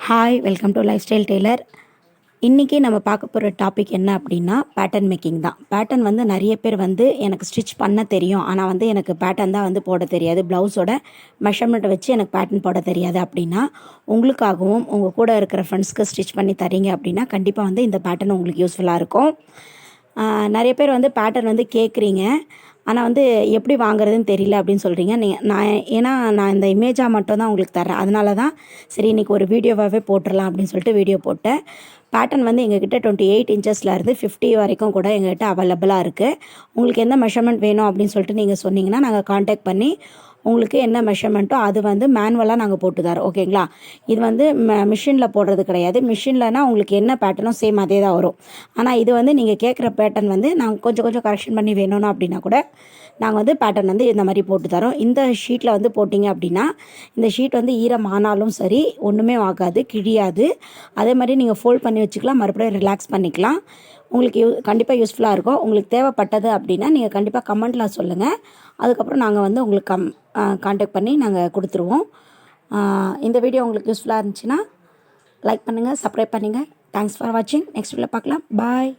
Hi, welcome to lifestyle tailor. இன்றைக்கி நம்ம பார்க்க போகிற டாபிக் என்ன அப்படின்னா பேட்டர்ன் மேக்கிங் தான். பேட்டர்ன் வந்து நிறைய பேர் வந்து எனக்கு ஸ்டிச் பண்ண தெரியும், ஆனால் வந்து எனக்கு பேட்டர்ன் தான் வந்து போட தெரியாது, ப்ளவுஸோட மெஷர்மெண்ட்டை வச்சு எனக்கு பேட்டர்ன் போட தெரியாது அப்படின்னா, உங்களுக்காகவும் உங்கள் கூட இருக்கிற ஃப்ரெண்ட்ஸ்க்கு ஸ்டிச் பண்ணி தரீங்க அப்படின்னா கண்டிப்பாக வந்து இந்த பேட்டர்ன் உங்களுக்கு யூஸ்ஃபுல்லாக இருக்கும். நிறைய பேர் வந்து பேட்டர்ன் வந்து கேட்குறீங்க, ஆனால் வந்து எப்படி வாங்குறதுன்னு தெரியல அப்படின்னு சொல்கிறீங்க. நான் இந்த இமேஜாக மட்டும் தான் உங்களுக்கு தரேன். அதனால தான் சரி இன்றைக்கி ஒரு வீடியோவாகவே போட்டுடலாம் அப்படின்னு சொல்லிட்டு வீடியோ போட்டேன். பேட்டர்ன் வந்து எங்ககிட்ட 28 இன்ச்சஸ்லேருந்து 50 வரைக்கும் கூட எங்ககிட்ட அவைலபிளாக இருக்குது. உங்களுக்கு எந்த மெஷர்மெண்ட் வேணும் அப்படின்னு சொல்லிட்டு நீங்கள் சொன்னீங்கன்னா நாங்கள் காண்டாக்ட் பண்ணி உங்களுக்கு என்ன மெஷர்மெண்ட்டோ அது வந்து மேனுவலாக நாங்கள் போட்டு தரோம். ஓகேங்களா? இது வந்து மிஷினில் போடுறது கிடையாது. மிஷின்லனா உங்களுக்கு என்ன பேட்டர்னோ சேம் அதே தான் வரும். ஆனால் இது வந்து நீங்கள் கேட்குற பேட்டர்ன் வந்து நாங்கள் கொஞ்சம் கொஞ்சம் கரெக்ஷன் பண்ணி வேணும்னா அப்படின்னா கூட நாங்கள் வந்து பேட்டர்ன் வந்து இந்த மாதிரி போட்டு தரோம். இந்த ஷீட்டில் வந்து போட்டிங்க அப்படின்னா இந்த ஷீட் வந்து ஈரம் ஆனாலும் சரி ஒன்றுமே ஆகாது, கிழியாது. அதே மாதிரி நீங்கள் ஃபோல்ட் பண்ணி வச்சுக்கலாம், மறுபடியும் ரிலாக்ஸ் பண்ணிக்கலாம். உங்களுக்கு கண்டிப்பாக யூஸ்ஃபுல்லாக இருக்கும். உங்களுக்கு தேவைப்பட்டது அப்படின்னா நீங்கள் கண்டிப்பாக கமெண்ட்டில் சொல்லுங்கள். அதுக்கப்புறம் நாங்கள் வந்து உங்களுக்கு காண்டாக்ட் பண்ணி நாங்கள் கொடுத்துருவோம். இந்த வீடியோ உங்களுக்கு யூஸ்ஃபுல்லாக இருந்துச்சுன்னா லைக் பண்ணுங்கள், சப்ஸ்கிரைப் பண்ணுங்கள். தேங்க்ஸ் ஃபார் வாட்சிங். நெக்ஸ்ட் வீடியோவில் பார்க்கலாம். பாய்.